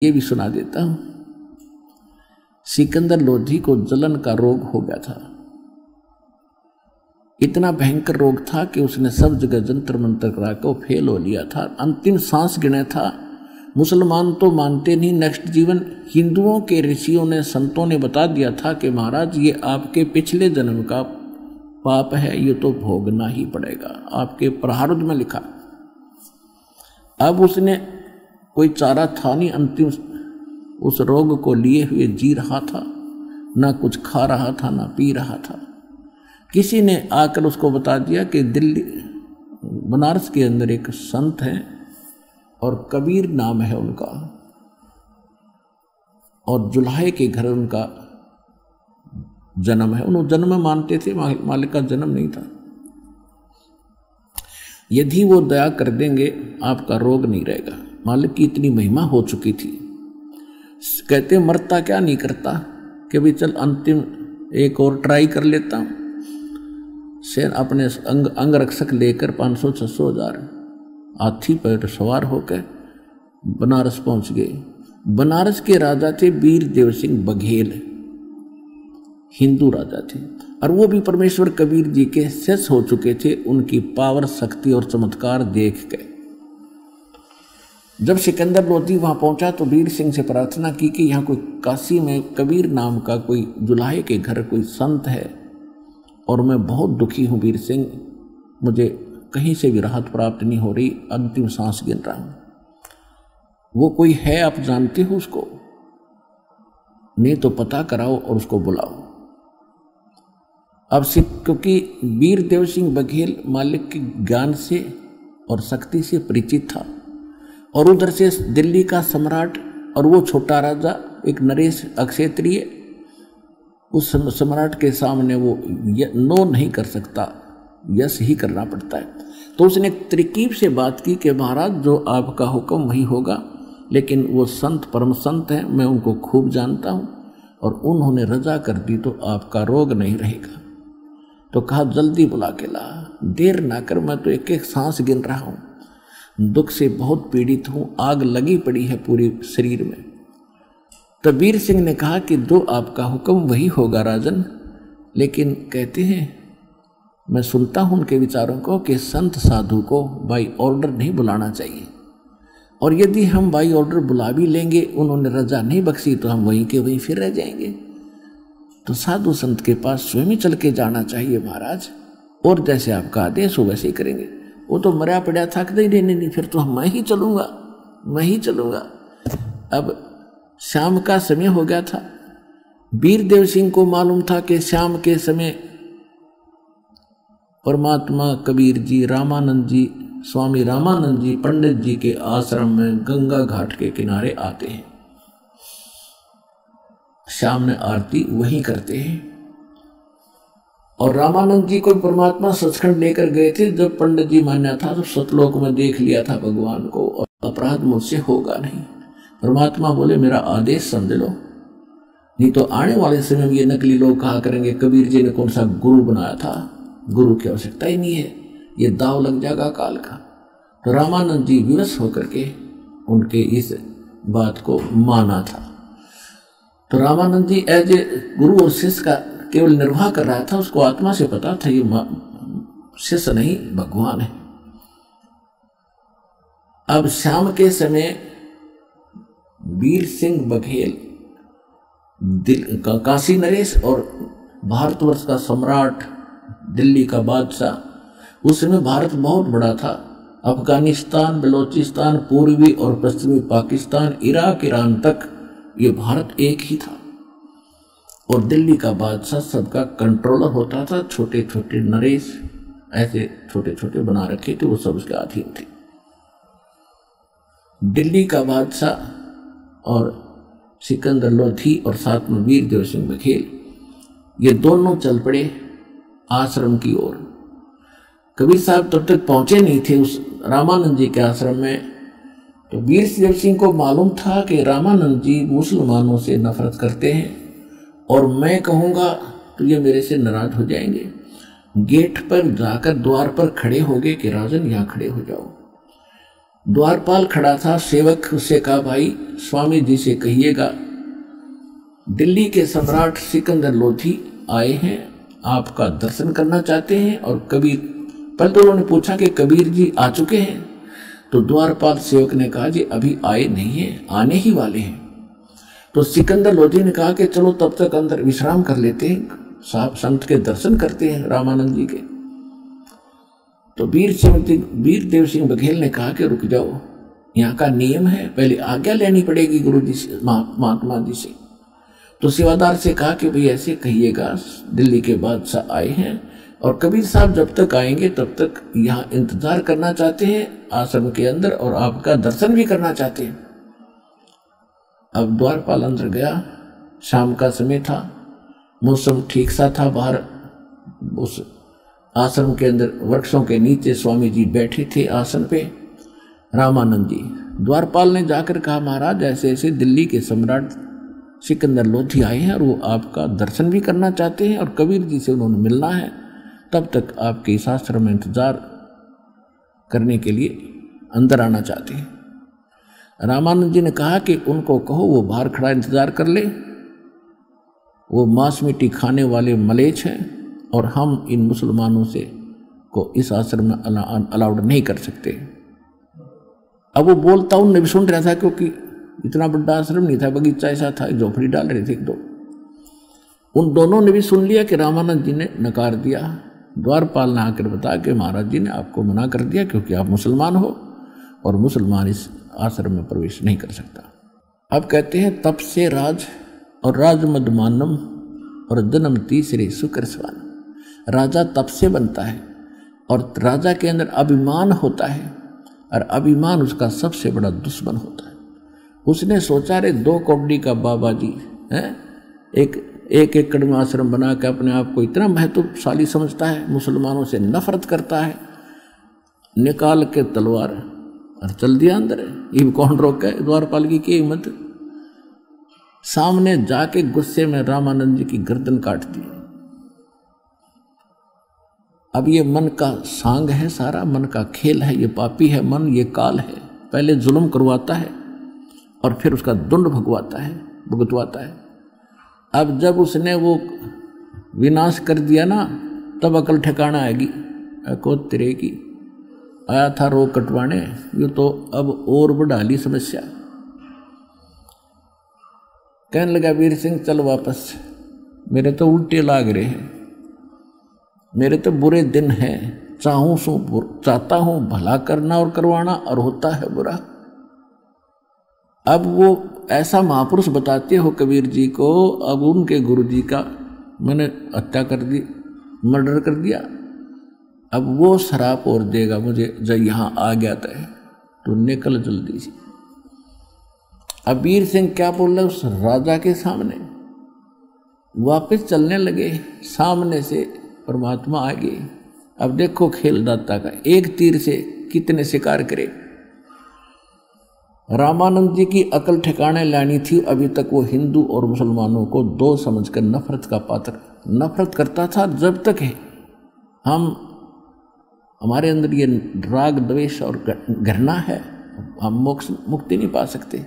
ये भी सुना देता हूं। सिकंदर लोधी को जलन का रोग हो गया था। इतना भयंकर रोग था कि उसने सब जगह जंतर मंतर करा के फेल हो लिया था। अंतिम सांस गिने था। मुसलमान तो मानते नहीं नेक्स्ट जीवन। हिंदुओं के ऋषियों ने, संतों ने बता दिया था कि महाराज ये आपके पिछले जन्म का पाप है, ये तो भोगना ही पड़ेगा, आपके प्रारब्ध में लिखा। अब उसने कोई चारा था नहीं, अंतिम उस रोग को लिए हुए जी रहा था, ना कुछ खा रहा था ना पी रहा था। किसी ने आकर उसको बता दिया कि दिल्ली बनारस के अंदर एक संत है और कबीर नाम है उनका, और जुल्हे के घर उनका जन्म है। उन्होंने जन्म मानते थे, मालिक का जन्म नहीं था। यदि वो दया कर देंगे आपका रोग नहीं रहेगा। मालिक की इतनी महिमा हो चुकी थी। कहते मरता क्या नहीं करता कि भी चल अंतिम एक और ट्राई कर लेता हूं। सेन अपने अंगरक्षक लेकर 500-600 हजार हाथी पर सवार होकर बनारस पहुंच गए। बनारस के राजा थे वीर देव सिंह बघेल, हिंदू राजा थे, और वो भी परमेश्वर कबीर जी के शिष्य हो चुके थे। उनकी पावर, शक्ति और चमत्कार देख के जब सिकंदर लोधी वहां पहुंचा तो वीर सिंह से प्रार्थना की कि यहाँ कोई काशी में कबीर नाम का कोई जुल्हे के घर कोई संत है और मैं बहुत दुखी हूं वीर सिंह, मुझे कहीं से भी राहत प्राप्त नहीं हो रही, अंतिम सांस गिन रहा हूं। वो कोई है, आप जानते हो उसको? नहीं तो पता कराओ और उसको बुलाओ। अब क्योंकि वीर देव सिंह बघेल मालिक के ज्ञान से और शक्ति से परिचित था, और उधर से दिल्ली का सम्राट और वो छोटा राजा एक नरेश अक्षेत्रीय, उस सम्राट के सामने वो नो नहीं कर सकता, यस ही करना पड़ता है। तो उसने एक तरकीब से बात की कि महाराज जो आपका हुक्म वही होगा, लेकिन वो संत परम संत हैं, मैं उनको खूब जानता हूँ, और उन्होंने रजा कर दी तो आपका रोग नहीं रहेगा। तो कहा जल्दी बुला के ला, देर ना कर, मैं तो एक एक सांस गिन रहा हूँ, दुख से बहुत पीड़ित हूँ, आग लगी पड़ी है पूरी शरीर में। तो वीर सिंह ने कहा कि जो आपका हुक्म वही होगा राजन, लेकिन कहते हैं मैं सुनता हूं उनके विचारों को कि संत साधु को बाई ऑर्डर नहीं बुलाना चाहिए, और यदि हम बाई ऑर्डर बुला भी लेंगे, उन्होंने रजा नहीं बख्शी, तो हम वहीं के वहीं फिर रह जाएंगे। तो साधु संत के पास स्वयं ही चल के जाना चाहिए महाराज, और जैसे आपका आदेश हो वैसे ही करेंगे। वो तो मरा पड़ा था कि नहीं, फिर तो मैं ही चलूंगा। अब शाम का समय हो गया था। वीर देव सिंह को मालूम था कि शाम के समय परमात्मा कबीर जी, रामानंद जी, स्वामी रामानंद जी पंडित जी के आश्रम में गंगा घाट के किनारे आते हैं, शाम में आरती वहीं करते हैं। और रामानंद जी को परमात्मा सचखंड लेकर गए थे। जब पंडित जी मान्या था तो सतलोक में देख लिया था भगवान को, और अपराध मुझसे होगा नहीं। परमात्मा बोले मेरा आदेश समझ लो, नहीं तो आने वाले समय में ये नकली लोग कहा करेंगे कबीर जी ने कौन सा गुरु बनाया था, गुरु की आवश्यकता ही नहीं है, ये दाव लग जाएगा काल का। तो रामानंद जी विवश होकर के उनके इस बात को माना था। तो रामानंद जी एज ए गुरु और शिष्य का केवल निर्वाह कर रहा था, उसको आत्मा से पता था ये शिष्य नहीं भगवान है। अब शाम के समय वीर सिंह बघेल काशी नरेश और भारतवर्ष का सम्राट, दिल्ली का बादशाह, उस समय भारत बहुत बड़ा था। अफगानिस्तान, बलोचिस्तान, पूर्वी और पश्चिमी पाकिस्तान, इराक, ईरान तक ये भारत एक ही था, और दिल्ली का बादशाह सबका कंट्रोलर होता था। छोटे छोटे नरेश ऐसे छोटे छोटे बना रखे थे, वो सब उसके अधीन थे। दिल्ली का बादशाह और सिकंदर लोधी और साथ में वीर देव सिंह बघेल, ये दोनों चल पड़े आश्रम की ओर। कबीर साहब तब तक पहुंचे नहीं थे उस रामानंद जी के आश्रम में। तो वीर देव सिंह को मालूम था कि रामानंद जी मुसलमानों से नफरत करते हैं, और मैं कहूँगा तो ये मेरे से नाराज हो जाएंगे। गेट पर जाकर द्वार पर खड़े हो गए कि राजन यहाँ खड़े हो जाओ। द्वारपाल खड़ा था, सेवक उससे कहा, भाई स्वामी जी से कहिएगा दिल्ली के सम्राट सिकंदर लोधी आए हैं, आपका दर्शन करना चाहते हैं। और कबीर, पहले तो उन्होंने पूछा कि कबीर जी आ चुके हैं, तो द्वारपाल सेवक ने कहा जी अभी आए नहीं है, आने ही वाले हैं। तो सिकंदर लोधी ने कहा कि चलो तब तक अंदर विश्राम कर लेते हैं, साहब संत के दर्शन करते हैं रामानंद जी के। तो वीर देव सिंह बघेल ने कहा कि रुक जाओ, यहाँ का नियम है, पहले आज्ञा लेनी पड़ेगी गुरु जी से, महात्मा जी से। तो सेवादार से कहा कि भाई ऐसे कहिएगा दिल्ली के बादशाह आए हैं और कबीर साहब जब तक आएंगे तब तक यहाँ इंतजार करना चाहते हैं आश्रम के अंदर, और आपका दर्शन भी करना चाहते हैं। अब द्वारपाल अंदर गया, शाम का समय था, मौसम ठीक सा था। बाहर उस आश्रम के अंदर वृक्षों के नीचे स्वामी जी बैठे थे आसन पे, रामानंद जी। द्वारपाल ने जाकर कहा, महाराज ऐसे ऐसे दिल्ली के सम्राट सिकंदर लोधी आए हैं और वो आपका दर्शन भी करना चाहते हैं और कबीर जी से उन्होंने मिलना है, तब तक आपके इस आश्रम में इंतजार करने के लिए अंदर आना चाहते हैं। रामानंद जी ने कहा कि उनको कहो वो बाहर खड़ा इंतजार कर ले, वो मांस मिट्टी खाने वाले मलेच्छ हैं और हम इन मुसलमानों से को इस आश्रम में अलाउड नहीं कर सकते। अब वो बोलता उनने भी सुन रहा था, क्योंकि इतना बड़ा आश्रम नहीं था, बगीचा ऐसा था, झोपड़ी डाल रहे थे एक दो। उन दोनों ने भी सुन लिया कि रामानंद जी ने नकार दिया। द्वारपाल ने आकर बताया कि महाराज जी ने आपको मना कर दिया क्योंकि आप मुसलमान हो और मुसलमान इस आश्रम में प्रवेश नहीं कर सकता। अब कहते हैं तप से राज और राज मदमानम और जन्म तीसरे शुक्र स्वान। राजा तप से बनता है और राजा के अंदर अभिमान होता है और अभिमान उसका सबसे बड़ा दुश्मन होता है। उसने सोचा रे 2 कौड़ी का बाबा जी है, एक एकड़ में आश्रम बना के अपने आप को इतना महत्वशाली समझता है, मुसलमानों से नफरत करता है, निकाल के तलवार और चल दिया अंदर। ये कौन रोके? द्वारपाल की हिम्मत। सामने जाके गुस्से में रामानंद जी की गर्दन काट दी। अब ये मन का सांग है, सारा मन का खेल है, ये पापी है मन, ये काल है। पहले जुल्म करवाता है और फिर उसका दंड भुगतवाता है। अब जब उसने वो विनाश कर दिया ना, तब अकल ठिकाना आएगी। को तेरे की आया था रोग कटवाने, ये तो अब और बढ़ा ली समस्या। कहने लगा वीर सिंह चल वापस, मेरे तो उल्टे लाग रहे हैं, मेरे तो बुरे दिन हैं, चाहता हूं भला करना और करवाना और होता है बुरा। अब वो ऐसा महापुरुष बताते हो कबीर जी को, अब उनके गुरु जी का मैंने हत्या कर दी, मर्डर कर दिया, अब वो शराप और देगा मुझे जब यहाँ आ गया था, तो निकल जल्दी से। अब वीर सिंह क्या बोल रहे उस राजा के सामने, वापस चलने लगे। सामने से परमात्मा आ गए। अब देखो खेल दाता का, एक तीर से कितने शिकार करे। रामानंद जी की अकल ठिकाने लानी थी। अभी तक वो हिंदू और मुसलमानों को दो समझकर नफरत का पात्र नफरत करता था। जब तक है हमारे अंदर ये राग द्वेष और घृणा है, हम मोक्ष मुक्ति नहीं पा सकते,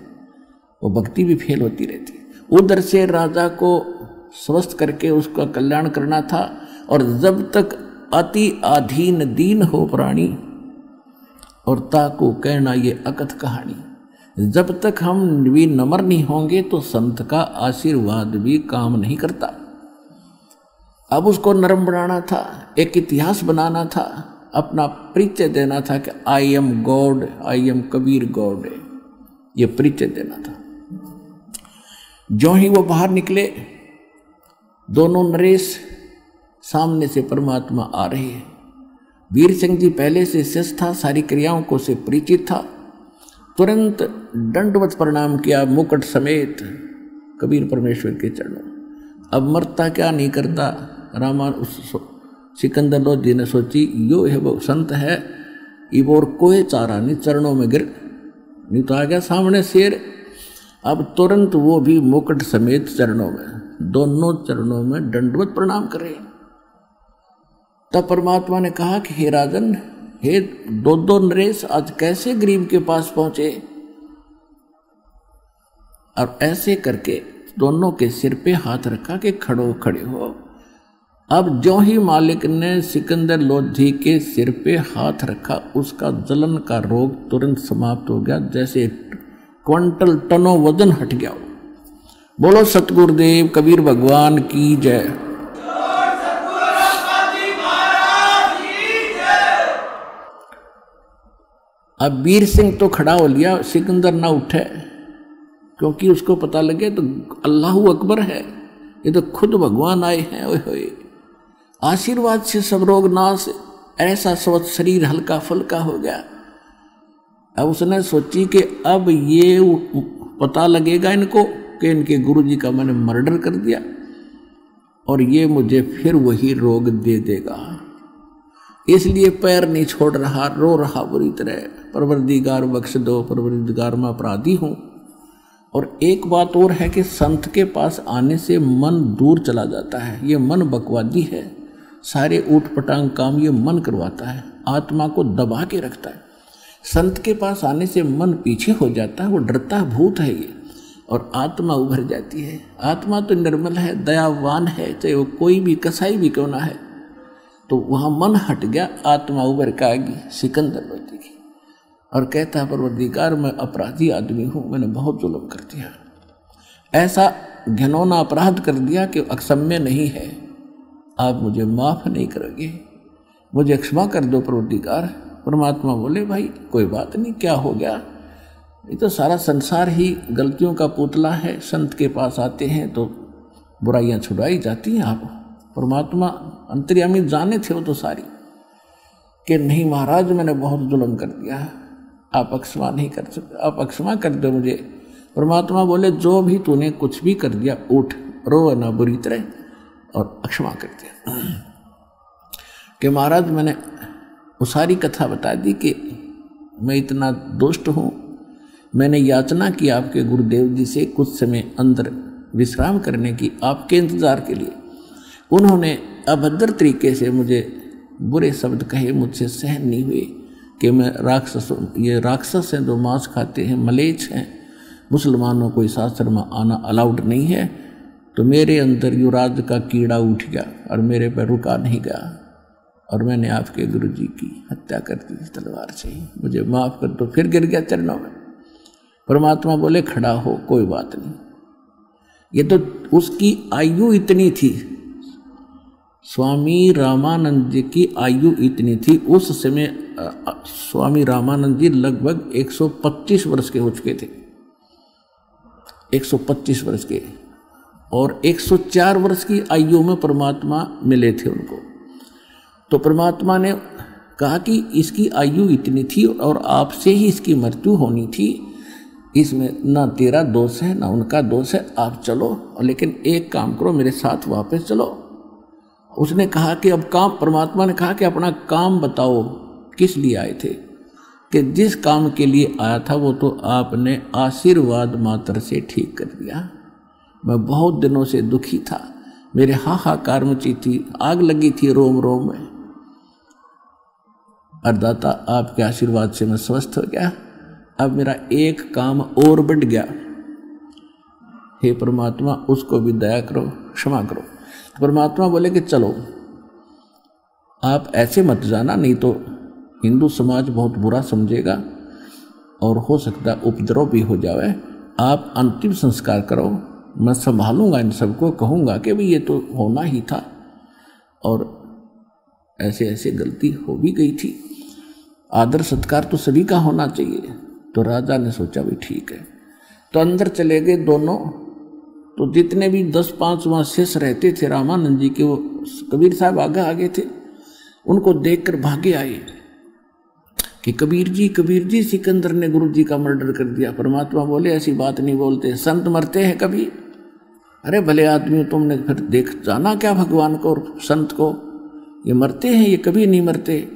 वो भक्ति भी फेल होती रहती। उधर से राजा को स्वस्थ करके उसका कल्याण करना था। और जब तक अति अधीन दीन हो प्राणी और ताको कहना ये अकथ कहानी, जब तक हम भी नम्र नहीं होंगे तो संत का आशीर्वाद भी काम नहीं करता। अब उसको नरम बनाना था, एक इतिहास बनाना था, अपना परिचय देना था कि I am God, I am Kabir God, ये परिचय देना था। जो ही वो बाहर निकले, दोनों नरेश सामने से परमात्मा आ रहे हैं। वीर सिंह जी पहले से शिष्य था, सारी क्रियाओं को से परिचित था। तुरंत दंडवत प्रणाम किया मुकुट समेत कबीर परमेश्वर के चरणों। अब मरता क्या नहीं करता। सिकंदर लोधी ने सोची यो है वो संत है, इब और कोई चारा नहीं, चरणों में गिर, नहीं तो आ गया सामने शेर। अब तुरंत वो भी मुकुट समेत चरणों में, दोनों चरणों में दंडवत प्रणाम करे। तब परमात्मा ने कहा कि हे राजन, हे दो दो नरेश आज कैसे गरीब के पास पहुंचे। और ऐसे करके दोनों के सिर पे हाथ रखा कि खड़े हो। अब जो ही मालिक ने सिकंदर लोधी के सिर पे हाथ रखा, उसका जलन का रोग तुरंत समाप्त हो गया, जैसे क्विंटल टनों वजन हट गया। बोलो सतगुरुदेव कबीर भगवान की जय। अब वीर सिंह तो खड़ा हो लिया, सिकंदर ना उठे, क्योंकि उसको पता लगे तो अल्लाहू अकबर है, ये तो खुद भगवान आए हैं। ओए होए, आशीर्वाद से सब रोग नाश, ऐसा स्वस्थ शरीर हल्का फुल्का हो गया। अब उसने सोची कि अब ये पता लगेगा इनको कि इनके गुरुजी का मैंने मर्डर कर दिया और ये मुझे फिर वही रोग दे देगा, इसलिए पैर नहीं छोड़ रहा, रो रहा बुरी तरह, परवरदिगार बख्श दो, परवरदिगार मैं अपराधी हूँ। और एक बात और है कि संत के पास आने से मन दूर चला जाता है, ये मन बकवादी है, सारे ऊट पटांग काम ये मन करवाता है, आत्मा को दबा के रखता है। संत के पास आने से मन पीछे हो जाता है, वो डरता भूत है ये, और आत्मा उभर जाती है। आत्मा तो निर्मल है, दयावान है, चाहे वो कोई भी कसाई भी क्यों ना है। तो वहाँ मन हट गया, आत्मा उभर के आएगी सिकंदर लोधी की, और कहता है परवरदिगार मैं अपराधी आदमी हूँ, मैंने बहुत जुल्म कर दिया, ऐसा घिनौना अपराध कर दिया कि अक्षम्य नहीं है, आप मुझे माफ़ नहीं करोगे, मुझे क्षमा कर दो परवरदिगार। परमात्मा बोले भाई कोई बात नहीं, क्या हो गया, ये तो सारा संसार ही गलतियों का पुतला है, संत के पास आते हैं तो बुराइयां छुड़ाई जाती हैं। आप परमात्मा अंतर्यामी जाने थे वो तो सारी, कि नहीं महाराज मैंने बहुत जुल्म कर दिया है, आप क्षमा नहीं कर सकते, आप क्षमा कर दो मुझे। परमात्मा बोले जो भी तूने कुछ भी कर दिया, उठ, रो ना बुरी तरह, और क्षमा कर दिया। कि महाराज मैंने वो सारी कथा बता दी कि मैं इतना दुष्ट हूँ, मैंने याचना की आपके गुरुदेव जी से कुछ समय अंदर विश्राम करने की, आपके इंतज़ार के लिए। उन्होंने अभद्र तरीके से मुझे बुरे शब्द कहे, मुझसे सहन नहीं हुए कि मैं ये राक्षस हैं जो मांस खाते हैं, मलेच्छ हैं, मुसलमानों को इस आश्रम में आना अलाउड नहीं है। तो मेरे अंदर युवराज का कीड़ा उठ गया और मेरे पर रुका नहीं गया, और मैंने आपके गुरुजी की हत्या कर दी तलवार से, मुझे माफ़ कर दो। फिर गिर गया चरणों में। परमात्मा बोले खड़ा हो, कोई बात नहीं। ये तो उसकी आयु इतनी थी, स्वामी रामानंद जी की आयु इतनी थी। उस समय स्वामी रामानंद जी लगभग 125 वर्ष के हो चुके थे, 125 वर्ष के, और 104 वर्ष की आयु में परमात्मा मिले थे उनको। तो परमात्मा ने कहा कि इसकी आयु इतनी थी और आपसे ही इसकी मृत्यु होनी थी, इसमें ना तेरा दोष है ना उनका दोष है, आप चलो, लेकिन एक काम करो, मेरे साथ वापस चलो। उसने कहा कि अब काम, परमात्मा ने कहा कि अपना काम बताओ, किस लिए आए थे। कि जिस काम के लिए आया था वो तो आपने आशीर्वाद मात्र से ठीक कर दिया। मैं बहुत दिनों से दुखी था, मेरे हाहाकार मची थी, आग लगी थी रोम रोम में, अरदाता आपके आशीर्वाद से मैं स्वस्थ हो गया, अब मेरा एक काम और बढ़ गया, हे परमात्मा उसको भी दया करो, क्षमा करो। परमात्मा बोले कि चलो आप ऐसे मत जाना, नहीं तो हिंदू समाज बहुत बुरा समझेगा और हो सकता उपद्रव भी हो जाए, आप अंतिम संस्कार करो, मैं संभालूंगा इन सबको, कहूँगा कि भाई ये तो होना ही था और ऐसे ऐसे गलती हो भी गई थी, आदर सत्कार तो सभी का होना चाहिए। तो राजा ने सोचा भी ठीक है, तो अंदर चले गए दोनों। तो जितने भी 10-5 वहाँ शिष्य रहते थे रामानंद जी के, वो कबीर साहब आगे थे, उनको देखकर भागे आए कि कबीर जी सिकंदर ने गुरु जी का मर्डर कर दिया। परमात्मा बोले ऐसी बात नहीं बोलते, संत मरते हैं कभी? अरे भले आदमी, तुमने फिर देख जाना क्या भगवान को और संत को, ये मरते हैं, ये कभी नहीं मरते।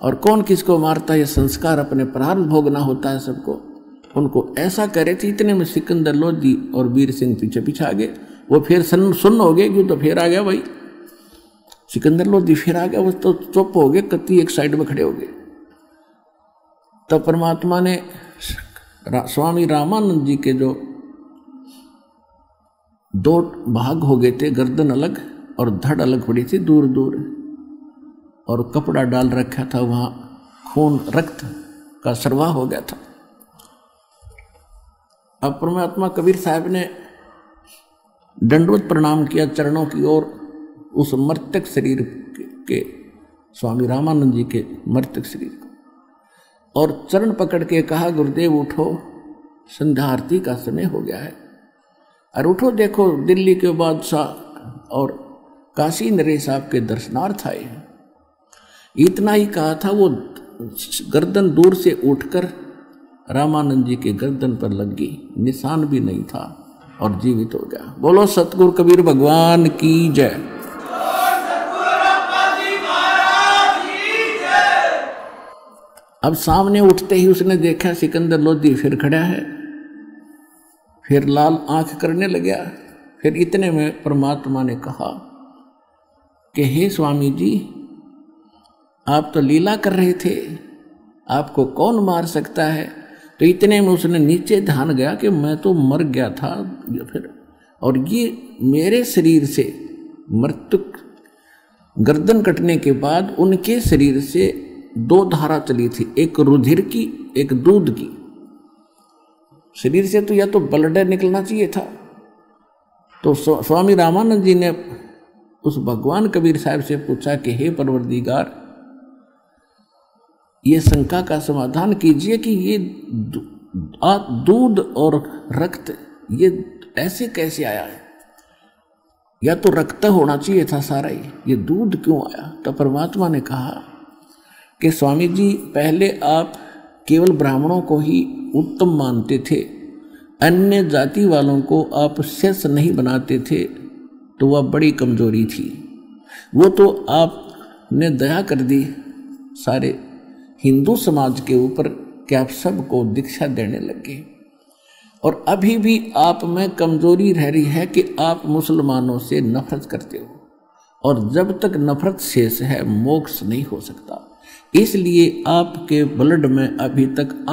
और कौन किसको मारता है, ये संस्कार अपने प्रारंभ भोगना होता है सबको। उनको ऐसा करे थे, इतने में सिकंदर लोधी और वीर सिंह पीछे आ गए। वो फिर सुन्न हो गए, क्यों तो फिर आ गया भाई सिकंदर लोधी, फिर आ गया। वो तो चुप हो गए, कत्ती एक साइड में खड़े हो गए। तब परमात्मा ने स्वामी रामानंद जी के जो दो भाग हो गए थे, गर्दन अलग और धड़ अलग पड़ी थी दूर दूर, और कपड़ा डाल रखा था, वहां खून रक्त का सरवाह हो गया था। अब परमात्मा कबीर साहब ने दंडवत प्रणाम किया चरणों की ओर, उस मृतक शरीर के स्वामी रामानंद जी के मृतक शरीर को, और चरण पकड़ के कहा, गुरुदेव उठो, संध्या आरती का समय हो गया है, और उठो, देखो दिल्ली के बादशाह और काशी नरेश साहब के दर्शनार्थ आए हैं। इतना ही कहा था, वो गर्दन दूर से उठकर रामानंद जी के गर्दन पर लग गई, निशान भी नहीं था और जीवित हो गया। बोलो सतगुरु कबीर भगवान की जय। अब सामने उठते ही उसने देखा सिकंदर लोधी फिर खड़ा है, फिर लाल आंख करने लगा। फिर इतने में परमात्मा ने कहा कि हे स्वामी जी, आप तो लीला कर रहे थे, आपको कौन मार सकता है। तो इतने में उसने नीचे ध्यान गया कि मैं तो मर गया था फिर, और ये मेरे शरीर से मृतक गर्दन कटने के बाद उनके शरीर से दो धारा चली थी, एक रुधिर की, एक दूध की। शरीर से तो या तो ब्लड निकलना चाहिए था। तो स्वामी रामानंद जी ने उस भगवान कबीर साहब से पूछा कि हे परवरदिगार, ये शंका का समाधान कीजिए कि ये दूध और रक्त ये ऐसे कैसे आया है, या तो रक्त होना चाहिए था सारा ही, ये दूध क्यों आया। तो परमात्मा ने कहा कि स्वामी जी, पहले आप केवल ब्राह्मणों को ही उत्तम मानते थे, अन्य जाति वालों को आप शेष नहीं बनाते थे, तो वह बड़ी कमजोरी थी। वो तो आपने दया कर दी सारे हिंदू समाज के ऊपर कि आप सबको दीक्षा देने लगे, और अभी भी आप में कमजोरी रह रही है कि आप मुसलमानों से नफरत करते हो, और जब तक नफरत शेष है मोक्ष नहीं हो सकता। इसलिए आपके ब्लड में अभी तक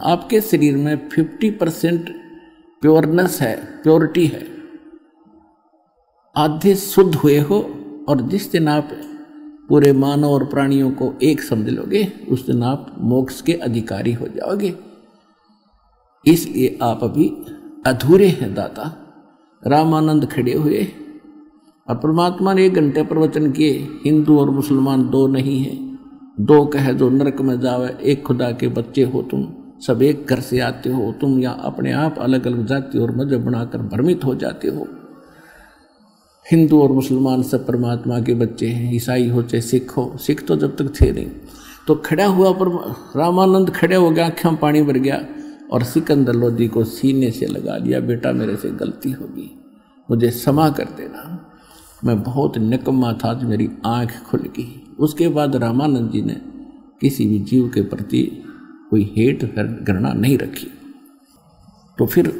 आपके शरीर में 50% प्योरनेस है, प्योरिटी है, आधे शुद्ध हुए हो। और जिस दिन आप पूरे मानव और प्राणियों को एक समझ लोगे, उस दिन आप मोक्ष के अधिकारी हो जाओगे। इसलिए आप अभी अधूरे हैं दाता। रामानंद खड़े हुए और परमात्मा ने 1 घंटे प्रवचन किए। हिंदू और मुसलमान दो नहीं हैं, दो कहे जो नरक में जावे, एक खुदा के बच्चे हो तुम, सब एक घर से आते हो तुम, या अपने आप अलग अलग जाति और मजहब बनाकर भ्रमित हो जाते हो। हिंदू और मुसलमान सब परमात्मा के बच्चे हैं, ईसाई हो चाहे सिख हो, सिख तो जब तक थे नहीं। तो खड़ा हुआ पर रामानंद खड़े हो गया, आँखों में पानी भर गया, और सिकंदर लोधी को सीने से लगा लिया, बेटा मेरे से गलती होगी, मुझे क्षमा कर देना, मैं बहुत निकम्मा था, आज मेरी आँख खुल गई। उसके बाद रामानंद जी ने किसी भी जीव के प्रति कोई हेट घृणा नहीं रखी। तो फिर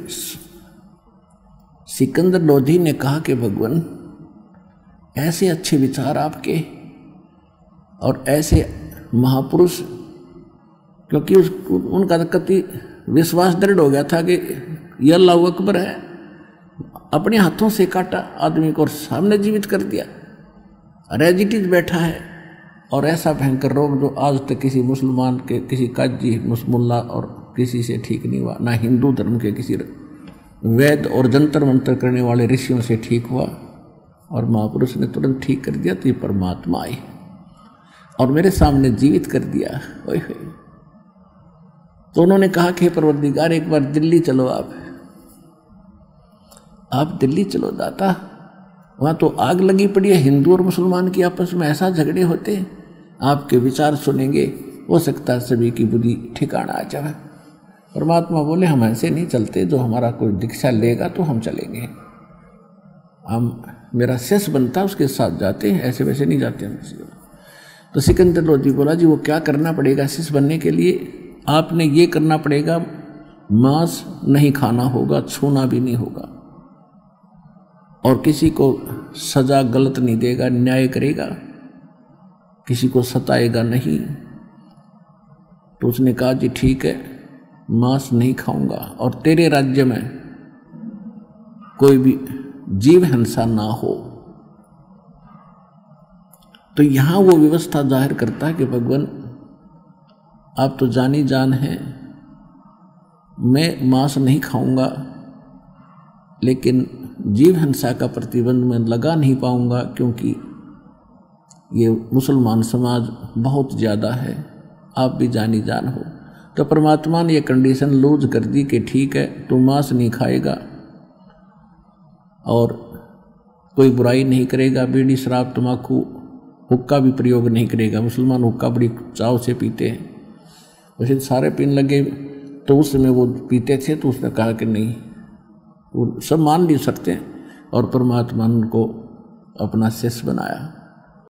सिकंदर लोधी ने कहा कि भगवान, ऐसे अच्छे विचार आपके और ऐसे महापुरुष, क्योंकि उनका कति विश्वास दृढ़ हो गया था कि यह अल्लाहु अकबर है, अपने हाथों से काटा आदमी को और सामने जीवित कर दिया, रेजिटिज बैठा है। और ऐसा भयंकर रोग जो आज तक किसी मुसलमान के, किसी काजी मुल्ला और किसी से ठीक नहीं हुआ, ना हिंदू धर्म के किसी वैद और जंतर मंतर करने वाले ऋषियों से ठीक हुआ, और महापुरुष ने तुरंत ठीक कर दिया। तो ये परमात्मा आए और मेरे सामने जीवित कर दिया। ओए होए। तो उन्होंने कहा कि परवरदिगार, एक बार दिल्ली चलो, आप दिल्ली चलो दाता, वहाँ तो आग लगी पड़ी है, हिंदू और मुसलमान की आपस में ऐसा झगड़े होते हैं, आपके विचार सुनेंगे, हो सकता है सभी की बुद्धि ठिकाना आ जाए। परमात्मा बोले, हम ऐसे नहीं चलते, जो हमारा कोई दीक्षा लेगा तो हम चलेंगे, हम मेरा शेष बनता उसके साथ जाते हैं, ऐसे वैसे नहीं जाते हम। तो सिकंदर लोधी बोला, जी वो क्या करना पड़ेगा शेष बनने के लिए? आपने ये करना पड़ेगा, मांस नहीं खाना होगा, छूना भी नहीं होगा, और किसी को सजा गलत नहीं देगा, न्याय करेगा, किसी को सताएगा नहीं, तो उसने कहा जी ठीक है, मांस नहीं खाऊंगा और तेरे राज्य में कोई भी जीव हिंसा ना हो। तो यहां वो व्यवस्था जाहिर करता है कि भगवान आप तो जानी जान हैं, मैं मांस नहीं खाऊंगा, लेकिन जीव हिंसा का प्रतिबंध मैं लगा नहीं पाऊंगा क्योंकि ये मुसलमान समाज बहुत ज़्यादा है, आप भी जानी जान हो। तो परमात्मा ने ये कंडीशन लूज कर दी कि ठीक है, तू मांस नहीं खाएगा और कोई बुराई नहीं करेगा, बीड़ी शराब तम्बाकू हुक्का भी प्रयोग नहीं करेगा। मुसलमान हुक्का बड़ी चाव से पीते हैं, वैसे सारे पीने लगे, तो उस समय वो पीते थे, तो उसने कहा कि नहीं, वो सब मान नहीं सकते और परमात्मा ने उनको अपना शिष्य बनाया।